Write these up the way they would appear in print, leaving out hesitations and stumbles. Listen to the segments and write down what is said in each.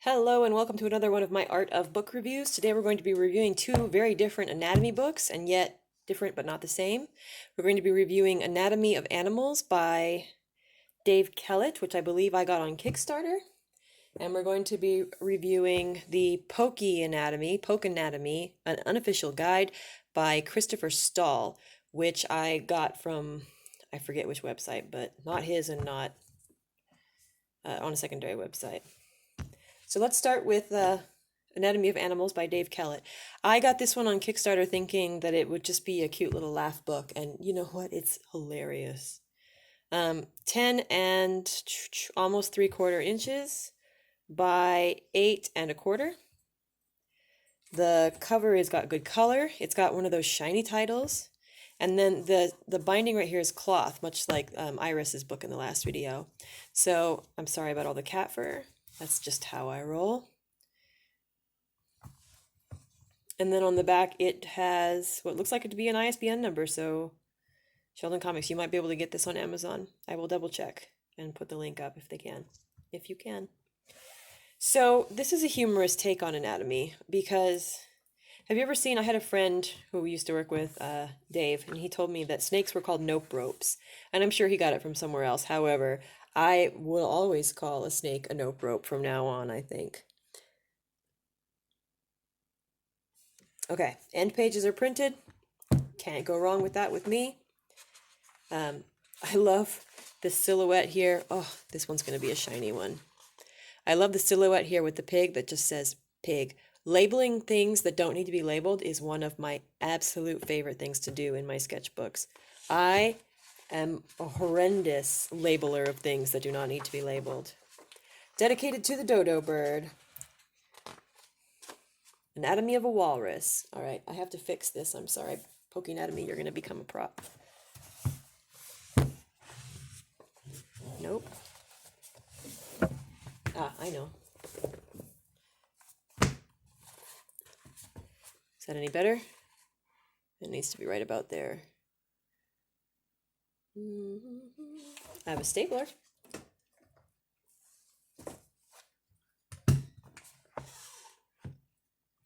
Hello and welcome to another one of my Art of Book reviews. Today we're going to be reviewing two very different anatomy books, and yet different but not the same. We're going to be reviewing Anatomy of Animals by Dave Kellett, which I believe I got on Kickstarter. And we're going to be reviewing the Pokenatomy, an unofficial guide by Christopher Stoll, which I got from, I forget which website, but not his and not on a secondary website. So let's start with Anatomy of Animals by Dave Kellett. I got this one on Kickstarter thinking that it would just be a cute little laugh book, and you know what? It's hilarious. 10 and almost 3/4 inches by 8 1/4. The cover has got good color. It's got one of those shiny titles. And then the binding right here is cloth, much like Iris's book in the last video. So I'm sorry about all the cat fur. That's just how I roll. And then on the back, it has what looks like it to be an ISBN number. So Sheldon Comics, you might be able to get this on Amazon. I will double check and put the link up if you can. So this is a humorous take on anatomy because have you ever seen, I had a friend who we used to work with, Dave, and he told me that snakes were called nope ropes. And I'm sure he got it from somewhere else. However, I will always call a snake a nope rope from now on, I think. Okay, end pages are printed. Can't go wrong with that with me. I love the silhouette here. Oh, this one's going to be a shiny one. I love the silhouette here with the pig that just says pig. Labeling things that don't need to be labeled is one of my absolute favorite things to do in my sketchbooks. I am a horrendous labeler of things that do not need to be labeled. Dedicated to the dodo bird. Anatomy of a walrus. All right, I have to fix this. I'm sorry. Pokenatomy, you're going to become a prop. Nope. Ah, I know. Is that any better? It needs to be right about there. I have a stapler.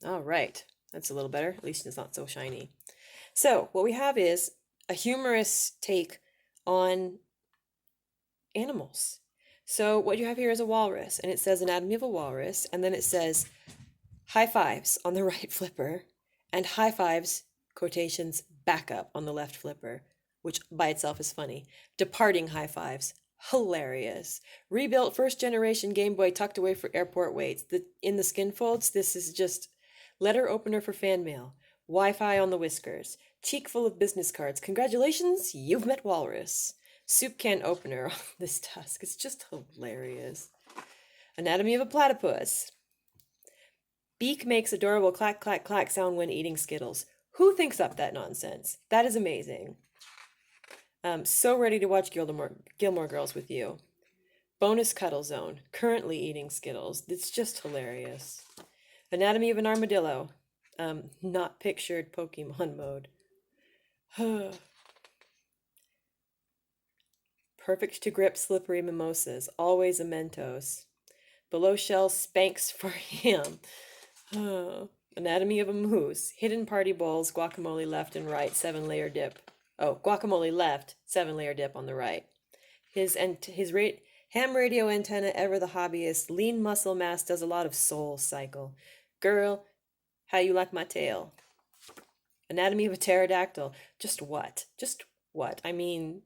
All right, that's a little better. At least it's not so shiny. So what we have is a humorous take on animals. So what you have here is a walrus, and it says Anatomy of a Walrus, and then it says high fives on the right flipper, and high fives, quotations, back up on the left flipper, which by itself is funny. Departing high fives, hilarious. Rebuilt first generation Game Boy tucked away for airport waits. In the skin folds, this is just letter opener for fan mail. Wi-Fi on the whiskers. Cheek full of business cards. Congratulations, you've met Walrus. Soup can opener on this tusk. It's just hilarious. Anatomy of a platypus. Beak makes adorable clack, clack, clack sound when eating Skittles. Who thinks up that nonsense? That is amazing. So ready to watch Gilmore Girls with you. Bonus cuddle zone. Currently eating Skittles. It's just hilarious. Anatomy of an armadillo. Not pictured Pokemon mode. Perfect to grip slippery mimosas. Always a Mentos. Below shell spanks for him. Anatomy of a moose. Hidden party bowls. Guacamole left and right. 7-layer dip. Oh, guacamole left. 7-layer dip on the right. His ham radio antenna, ever the hobbyist. Lean muscle mass does a lot of soul cycle. Girl, how you like my tail? Anatomy of a pterodactyl. Just what? Just what? I mean,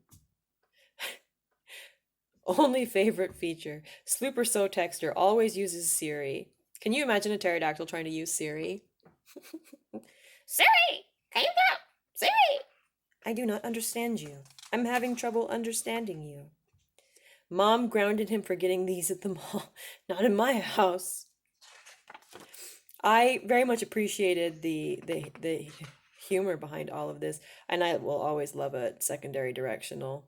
only favorite feature. Slooper so texter always uses Siri. Can you imagine a pterodactyl trying to use Siri? Siri! Can you go? Siri! I do not understand you. I'm having trouble understanding you. Mom grounded him for getting these at the mall. Not in my house. I very much appreciated the humor behind all of this, and I will always love a secondary directional.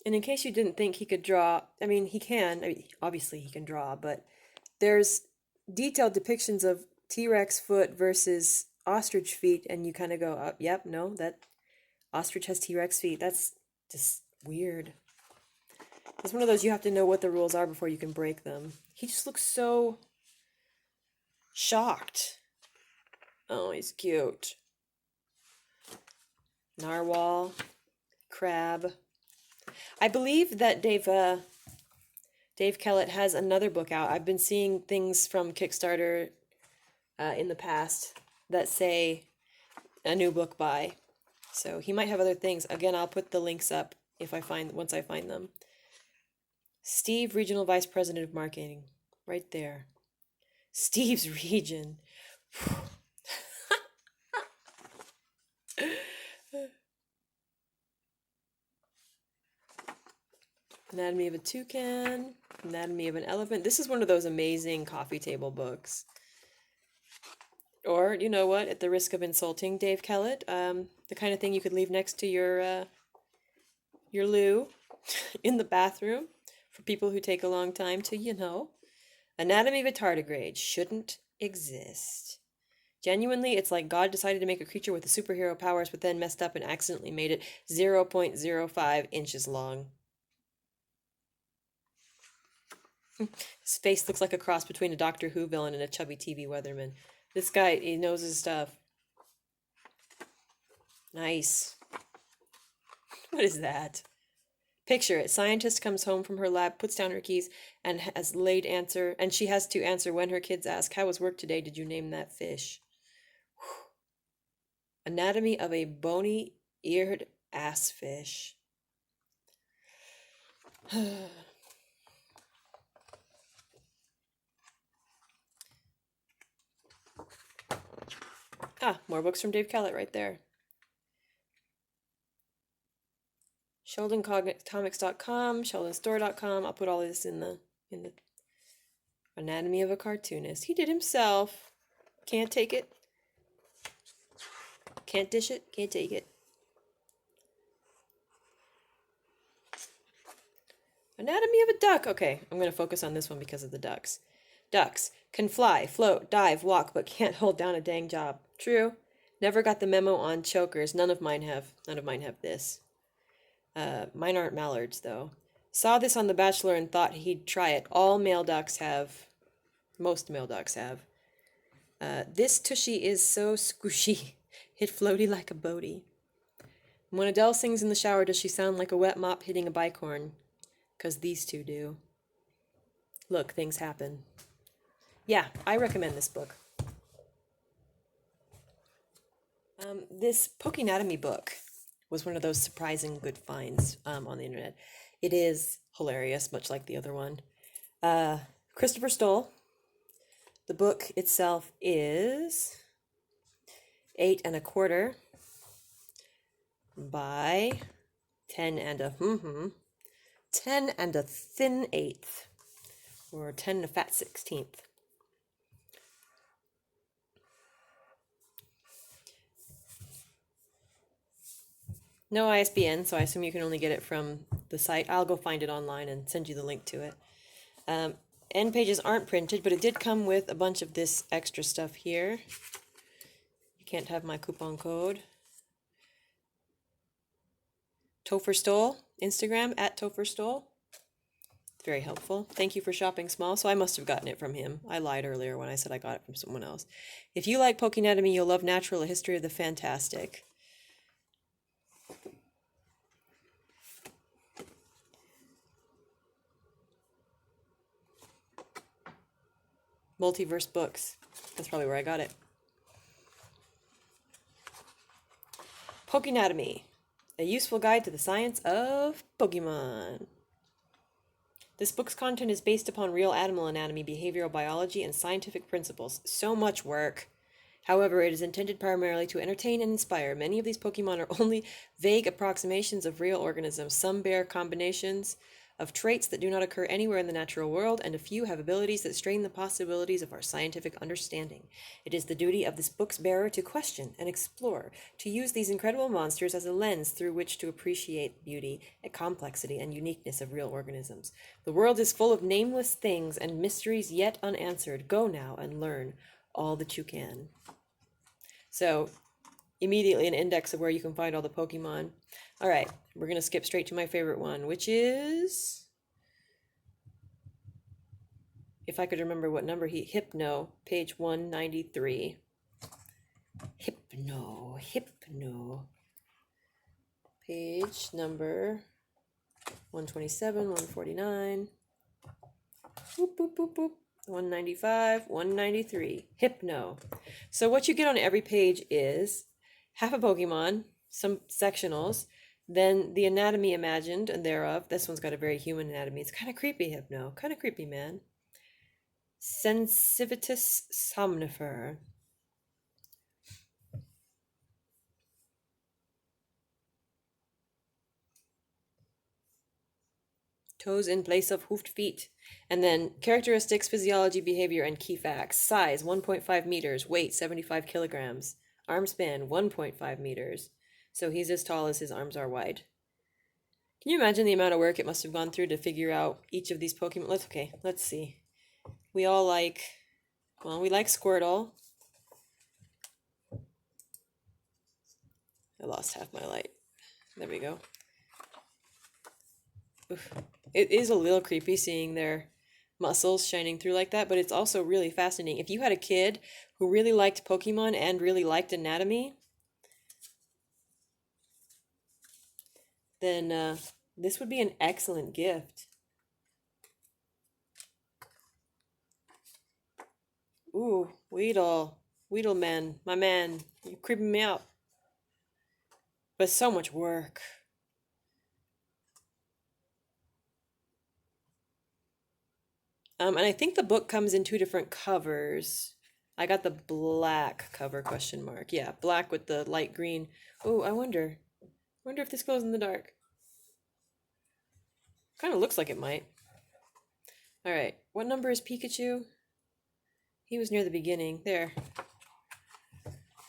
And in case you didn't think he could draw, I mean, he can. I mean, obviously he can draw, but there's detailed depictions of T-Rex foot versus ostrich feet, and you kind of go, yep, no, that ostrich has T-Rex feet. That's just weird. It's one of those you have to know what the rules are before you can break them. He just looks so shocked. Oh, he's cute. Narwhal, crab. I believe that Dave Kellett has another book out. I've been seeing things from Kickstarter in the past that say a new book by. So he might have other things. Again, I'll put the links up once I find them. Steve, Regional Vice President of Marketing, right there. Steve's region. Anatomy of a Toucan, Anatomy of an Elephant. This is one of those amazing coffee table books. Or, you know what, at the risk of insulting Dave Kellett, the kind of thing you could leave next to your loo in the bathroom for people who take a long time to, Anatomy of a Tardigrade shouldn't exist. Genuinely, it's like God decided to make a creature with the superhero powers, but then messed up and accidentally made it 0.05 inches long. His face looks like a cross between a Doctor Who villain and a chubby TV weatherman. This guy, he knows his stuff. Nice. What is that? Picture it. Scientist comes home from her lab, puts down her keys, and she has to answer when her kids ask, "How was work today? Did you name that fish?" Whew. Anatomy of a bony-eared ass fish. More books from Dave Kellett right there. SheldonComics.com, SheldonStore.com. I'll put all this in the Anatomy of a Cartoonist. He did himself. Can't take it. Can't dish it. Can't take it. Anatomy of a Duck. Okay, I'm going to focus on this one because of the ducks. Ducks can fly, float, dive, walk, but can't hold down a dang job. True. Never got the memo on chokers. None of mine have this. Mine aren't mallards, though. Saw this on The Bachelor and thought he'd try it. Most male ducks have. This tushy is so squishy. Hit floaty like a boaty. When Adele sings in the shower, does she sound like a wet mop hitting a bike horn? 'Cause these two do. Look, things happen. Yeah, I recommend this book. This Pokenatomy book was one of those surprising good finds on the internet. It is hilarious, much like the other one. Christopher Stoll. The book itself is 8 1/4 by 10 and a thin eighth, or 10 and a fat 16th. No ISBN, so I assume you can only get it from the site. I'll go find it online and send you the link to it. End pages aren't printed, but it did come with a bunch of this extra stuff here. You can't have my coupon code. Topher Stoll, Instagram, @TopherStoll. Very helpful. Thank you for shopping small. So I must have gotten it from him. I lied earlier when I said I got it from someone else. If you like Pokenatomy, you'll love Natural, A History of the Fantastic. Multiverse books. That's probably where I got it. Pokenatomy, a useful guide to the science of Pokemon. This book's content is based upon real animal anatomy, behavioral biology, and scientific principles. So much work. However, it is intended primarily to entertain and inspire. Many of these Pokemon are only vague approximations of real organisms. Some bear combinations of traits that do not occur anywhere in the natural world, and a few have abilities that strain the possibilities of our scientific understanding. It is the duty of this book's bearer to question and explore, to use these incredible monsters as a lens through which to appreciate the beauty, complexity, and uniqueness of real organisms. The world is full of nameless things and mysteries yet unanswered. Go now and learn all that you can. So immediately an index of where you can find all the Pokemon. All right, we're going to skip straight to my favorite one, which is, if I could remember what number Hypno, page 193. Hypno. Page number 127, 149. Boop, boop, boop, boop. 195, 193. Hypno. So what you get on every page is half a Pokemon, some sectionals, then the anatomy imagined and thereof. This one's got a very human anatomy. It's kind of creepy, Hypno. Kind of creepy, man. Sensivitus somnifer. Toes in place of hoofed feet. And then characteristics, physiology, behavior, and key facts. Size 1.5 meters, weight 75 kilograms, arm span 1.5 meters. So he's as tall as his arms are wide. Can you imagine the amount of work it must have gone through to figure out each of these Pokemon? Let's see. We like Squirtle. I lost half my light. There we go. Oof. It is a little creepy seeing their muscles shining through like that, but it's also really fascinating. If you had a kid who really liked Pokemon and really liked anatomy, then this would be an excellent gift. Ooh, Weedle man, my man, you're creeping me out. But so much work. And I think the book comes in 2 different covers. I got the black cover, question mark. Yeah, black with the light green. Oh, I wonder if this goes in the dark. Kind of looks like it might. All right, what number is Pikachu? He was near the beginning. There.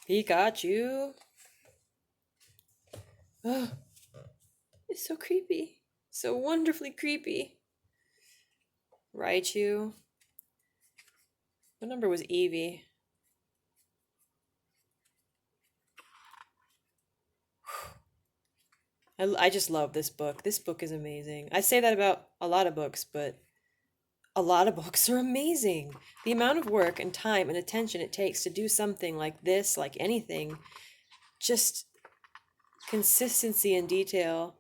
Pikachu. Oh, it's so creepy. So wonderfully creepy. Raichu. What number was Eevee? I just love this book. This book is amazing. I say that about a lot of books, but a lot of books are amazing. The amount of work and time and attention it takes to do something like this, like anything, just consistency and detail.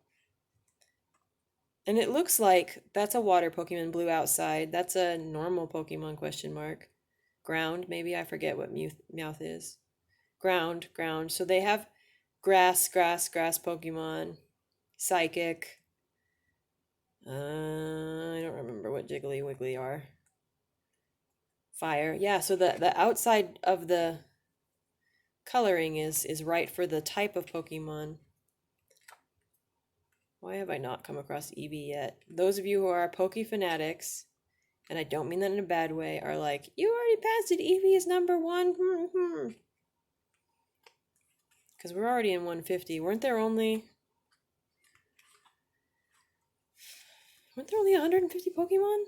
And it looks like that's a water Pokemon, blue outside. That's a normal Pokemon, question mark. Ground, maybe. I forget what Meowth is. Ground. So they have grass Pokemon. Psychic. I don't remember what Jiggly Wiggly are. Fire. Yeah, so the outside of the coloring is right for the type of Pokemon. Why have I not come across Eevee yet? Those of you who are Poke fanatics, and I don't mean that in a bad way, are like, you already passed it, Eevee is number 1. Because we're already in 150. Weren't there only 150 Pokemon?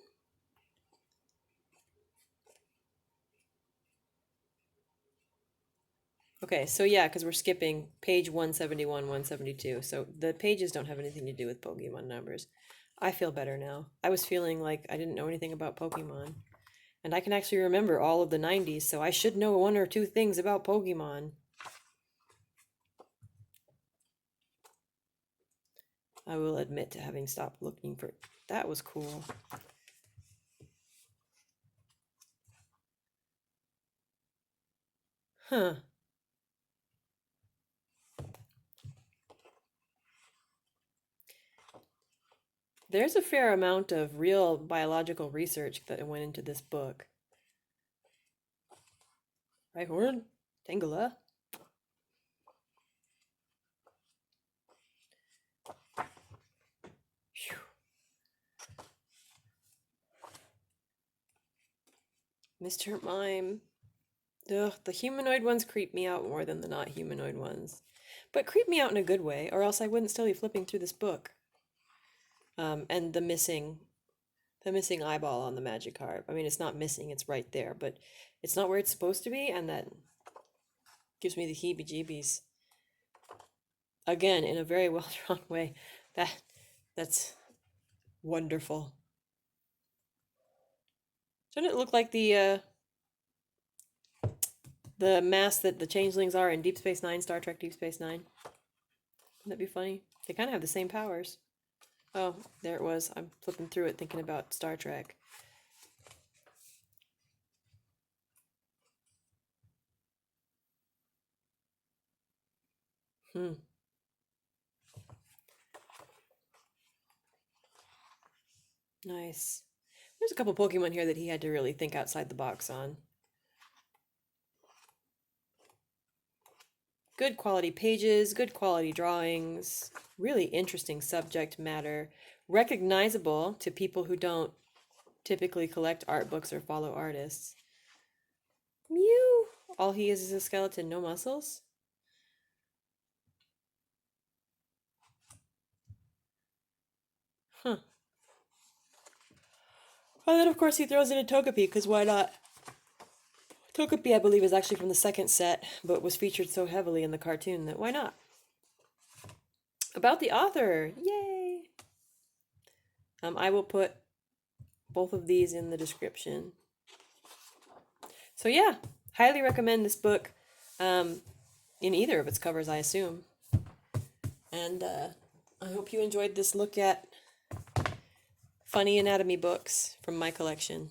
Okay, so yeah, because we're skipping page 171, 172. So the pages don't have anything to do with Pokemon numbers. I feel better now. I was feeling like I didn't know anything about Pokemon. And I can actually remember all of the 90s, so I should know 1 or 2 things about Pokemon. I will admit to having stopped looking for... That was cool. Huh. There's a fair amount of real biological research that went into this book. Rhyhorn, Tangela. Mr. Mime. Ugh, the humanoid ones creep me out more than the not humanoid ones. But creep me out in a good way, or else I wouldn't still be flipping through this book. And the missing eyeball on the Magikarp. I mean, it's not missing, it's right there, but it's not where it's supposed to be, and that Gives me the heebie-jeebies. Again, in a very well-drawn way. That's wonderful. Doesn't it look like the mask that the changelings are in Deep Space Nine, Star Trek Deep Space Nine? Wouldn't that be funny? They kind of have the same powers. Oh, there it was. I'm flipping through it thinking about Star Trek. Nice. There's a couple Pokemon here that he had to really think outside the box on. Good quality pages, good quality drawings, really interesting subject matter, recognizable to people who don't typically collect art books or follow artists. Mew! All he is a skeleton, no muscles? Huh. And then, of course, he throws in a Togepi, because why not? Togepi, I believe, is actually from the second set, but was featured so heavily in the cartoon that why not? About the author! Yay! I will put both of these in the description. So yeah, highly recommend this book in either of its covers, I assume. And I hope you enjoyed this look at funny anatomy books from my collection.